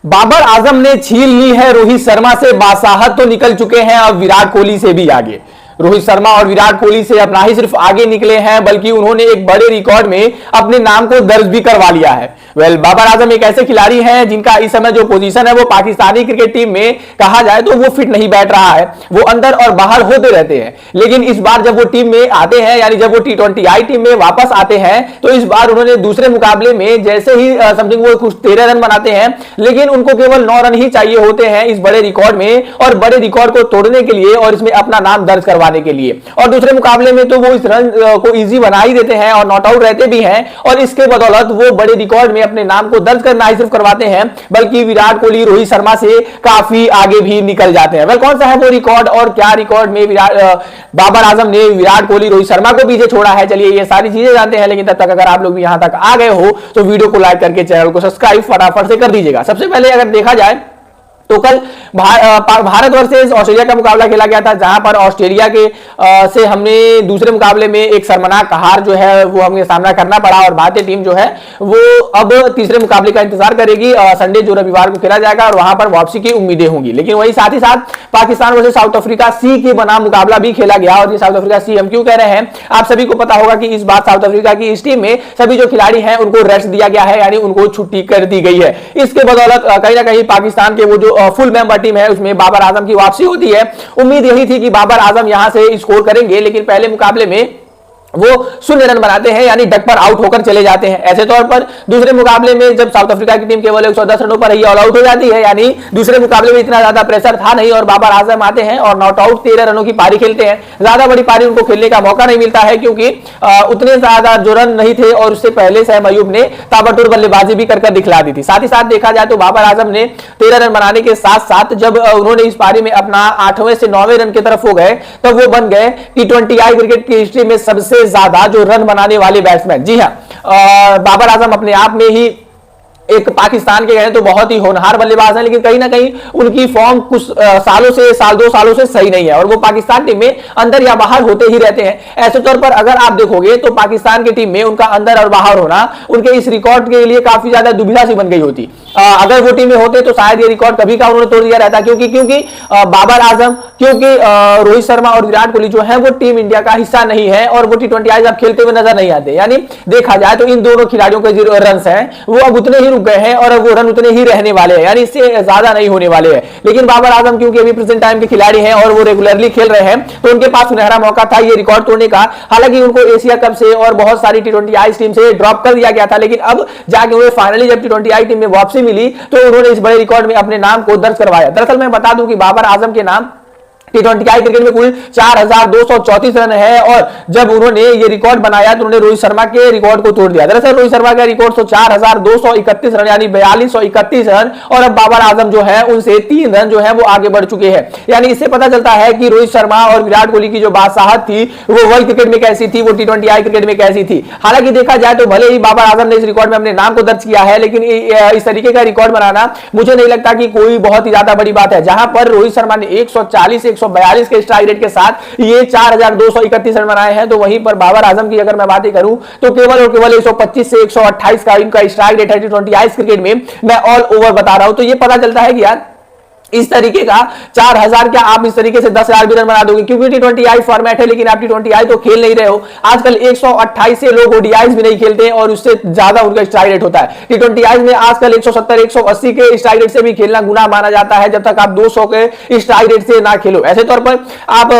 बाबर आजम ने छीन ली है रोहित शर्मा से बासाहत, तो निकल चुके हैं अब विराट कोहली से भी आगे। रोहित शर्मा और विराट कोहली से अपना ही सिर्फ आगे निकले हैं, बल्कि उन्होंने एक बड़े रिकॉर्ड में अपने नाम को दर्ज भी करवा लिया है। बाबर आजम एक ऐसे खिलाड़ी हैं जिनका इस समय जो पोजीशन है वो पाकिस्तानी क्रिकेट टीम में कहा जाए तो वो फिट नहीं बैठ रहा है, वो अंदर और बाहर होते रहते हैं। लेकिन इस बार जब वो टीम में आते हैं, यानी जब वो T20I टीम में वापस आते हैं, तो इस बार उन्होंने दूसरे मुकाबले में जैसे ही समथिंग वो कुछ 13 रन बनाते हैं, लेकिन उनको केवल 9 रन ही चाहिए होते हैं इस बड़े रिकॉर्ड में, और बड़े रिकॉर्ड को तोड़ने के लिए और इसमें अपना नाम दर्ज करवाने के लिए। और दूसरे मुकाबले में तो वो इस रन को इजी बना ही देते हैं और नॉट आउट रहते भी हैं, और इसके बदौलत वो बड़े रिकॉर्ड में अपने नाम को दर्ज करना ही सिर्फ करवाते हैं, बल्कि विराट कोहली रोहित शर्मा से काफी आगे भी निकल जाते हैं। कौन सा है वो रिकॉर्ड और क्या रिकॉर्ड में बाबर आजम ने विराट कोहली रोहित शर्मा को पीछे छोड़ा है, चलिए ये सारी चीजें जानते हैं। लेकिन तब तक अगर आप लोग भी यहां तक आ गए हो तो वीडियो को लाइक करके चैनल को सब्सक्राइब फटाफट से कर दीजिएगा। सबसे पहले अगर देखा जाए तो कल भारत वर्सेस ऑस्ट्रेलिया का मुकाबला खेला गया था, जहां पर ऑस्ट्रेलिया के से हमने दूसरे मुकाबले में एक शर्मनाक हार जो है वो हमें सामना करना पड़ा, और भारतीय टीम जो है वो अब तीसरे मुकाबले का इंतजार करेगी। संडे जो रविवार को खेला जाएगा और वहां पर वापसी की उम्मीदें होंगी। लेकिन वही साथ ही साथ पाकिस्तान वर्सेस साउथ अफ्रीका सी के बनाम मुकाबला भी खेला गया। और ये साउथ अफ्रीका सी हम क्यों कह रहे हैं, आप सभी को पता होगा कि इस बार साउथ अफ्रीका की इस टीम में सभी जो खिलाड़ी हैं उनको रेस्ट दिया गया है, यानी उनको छुट्टी कर दी गई है। इसके बदौलत कहीं ना कहीं पाकिस्तान के वो जो फुल मेंबर टीम है उसमें बाबर आजम की वापसी होती है। उम्मीद यही थी कि बाबर आजम यहां से स्कोर करेंगे, लेकिन पहले मुकाबले में वो 0 रन बनाते हैं, यानी डक पर आउट होकर चले जाते हैं। ऐसे तौर पर दूसरे मुकाबले में जब साउथ अफ्रीका की टीम केवल 110 रनों पर ही ऑल आउट हो जाती है, यानी दूसरे मुकाबले में इतना ज्यादा प्रेशर था नहीं, और बाबर आजम आते हैं और नॉट आउट 13 रनों की पारी खेलते हैं। ज्यादा बड़ी पारी उनको खेलने का मौका नहीं मिलता है, क्योंकि उतने ज्यादा जो रन नहीं थे, और उससे पहले शहब अयूब ने ताबड़तोड़ बल्लेबाजी भी कर दिखला दी थी। साथ ही साथ देखा जाए तो बाबर आजम ने 13 रन बनाने के साथ साथ जब उन्होंने इस पारी में अपना 8वें से 9वें रन की तरफ हो गए, तब वो बन गए T20I क्रिकेट की हिस्ट्री में सबसे ज्यादा जो रन बनाने वाले बैट्समैन। जी हां, बाबर आजम अपने आप में ही एक पाकिस्तान के कहें तो बहुत ही होनहार बल्लेबाज हैं, लेकिन कहीं ना कहीं उनकी फॉर्म कुछ सालों से 2 सालों से सही नहीं है, और वो पाकिस्तान टीम में अंदर या बाहर होते ही रहते हैं। ऐसे तौर पर अगर आप देखोगे तो पाकिस्तान की टीम में उनका अंदर और बाहर होना उनके इस रिकॉर्ड के लिए काफी ज्यादा दुविधा सी बन गई होती। अगर वो टीम में होते तो शायद ये रिकॉर्ड कभी का उन्होंने तोड़ दिया रहता, क्योंकि बाबर आजम, क्योंकि रोहित शर्मा और विराट कोहली जो है वो टीम इंडिया का हिस्सा नहीं है, और वो T20I अब खेलते हुए नजर नहीं आते। यानी देखा जाए तो इन दोनों खिलाड़ियों के जो रन हैं वो अब उतने ही रुक गए हैं, और वो रन उतने ही रहने वाले हैं, यानी इससे ज्यादा नहीं होने वाले हैं। लेकिन बाबर आजम क्योंकि अभी प्रेजेंट टाइम के खिलाड़ी हैं और वो रेगुलरली खेल रहे हैं, तो उनके पास सुनहरा मौका था ये रिकॉर्ड तोड़ने का। हालांकि उनको एशिया कप से और बहुत सारी T20I टीम से ड्रॉप कर दिया गया था, लेकिन अब जाके उन्हें फाइनली जब T20I टीम में वापसी मिली तो उन्होंने इस बड़े रिकॉर्ड में अपने नाम को दर्ज करवाया। दरअसल मैं बता दूं कि बाबर आजम के नाम T20I क्रिकेट में कुल 4234 रन है, और जब उन्होंने ये रिकॉर्ड बनाया तो उन्होंने रोहित शर्मा के रिकॉर्ड को तोड़ दिया। दरअसल रोहित शर्मा का रिकॉर्ड तो 4231 रन, यानी 4231 रन, और अब बाबर आजम जो है उनसे 3 रन जो है वो आगे बढ़ चुके हैं। यानी इससे पता चलता है कि रोहित शर्मा और विराट कोहली की जो बादशाहत थी वो वर्ल्ड क्रिकेट में कैसी थी, वो T20I क्रिकेट में कैसी थी। हालांकि देखा जाए तो भले ही बाबर आजम ने इस रिकॉर्ड में अपने नाम को दर्ज किया है, लेकिन इस तरीके का रिकॉर्ड बनाना मुझे नहीं लगता कि कोई बहुत ही ज्यादा बड़ी बात है। जहां पर रोहित शर्मा ने 142 के स्ट्राइक रेट के साथ ये 4231 रन बनाए हैं, तो वहीं पर बाबर आजम की अगर मैं बात करूं तो केवल और केवल 125 से 128 का इनका स्ट्राइक रेट है T20I क्रिकेट में। मैं ऑल ओवर बता रहा हूं, तो ये पता चलता है कि यार इस तरीके का 4000 क्या आप इस तरीके से 10,000 भी रन बना दोगे, क्योंकि T20I फॉर्मेट है, लेकिन आप T20I तो खेल नहीं रहे हो। आजकल 128 से लोग ODIs भी नहीं खेलते और उससे ज्यादा उनका स्ट्राइक रेट होता है। T20I में आजकल 170 180 के स्ट्राइक रेट से भी खेलना गुनाह माना जाता है, जब तक आप 200 के स्ट्राइक रेट से ना खेलो। ऐसे तौर पर आप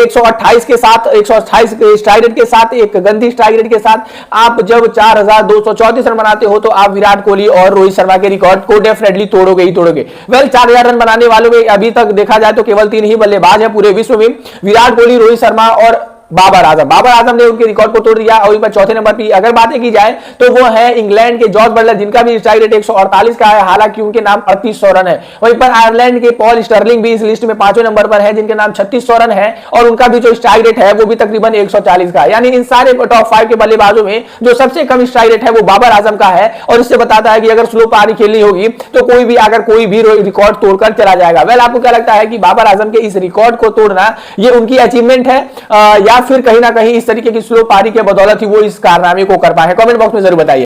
128 के साथ 128 के स्ट्राइक रेट के साथ एक गंदी स्ट्राइक रेट के साथ आप जब 4234 रन बनाते हो, तो आप विराट कोहली और रोहित शर्मा के रिकॉर्ड को डेफिनेटली तोड़ोगे ही तोड़ोगे। 4000 रन बनाने वालों में अभी तक देखा जाए तो केवल 3 ही बल्लेबाज हैं पूरे विश्व में, विराट कोहली, रोहित शर्मा और बाबर आजम ने उनके रिकॉर्ड को तोड़ दिया। और पर चौथे नंबर पर अगर बातें की जाए तो वो है इंग्लैंड के जॉर्ज बटलर, जिनका भी स्ट्राइक रेट 148 का है, हालांकि उनके नाम 3800 रन है। वहीं पर आयरलैंड के पॉल स्टर्लिंग भी इस लिस्ट में 5वें नंबर पर है, जिनके नाम 3600 रन है, और उनका भी जो स्ट्राइक रेट है वो भी तकरीबन 140 का है। यानी इन सारे टॉप 5 के बल्लेबाजों में जो सबसे कम स्ट्राइक रेट है वो बाबर आजम का है, और इससे बताता है कि अगर स्लो पारी खेलनी होगी तो कोई भी रिकॉर्ड तोड़कर चला जाएगा। वेल, आपको क्या लगता है कि बाबर आजम के इस रिकॉर्ड को तोड़ना ये उनकी अचीवमेंट है, या फिर कहीं ना कहीं इस तरीके की स्लो पारी के बदौलत ही वो इस कारनामे को कर पाए? कमेंट बॉक्स में जरूर बताइए।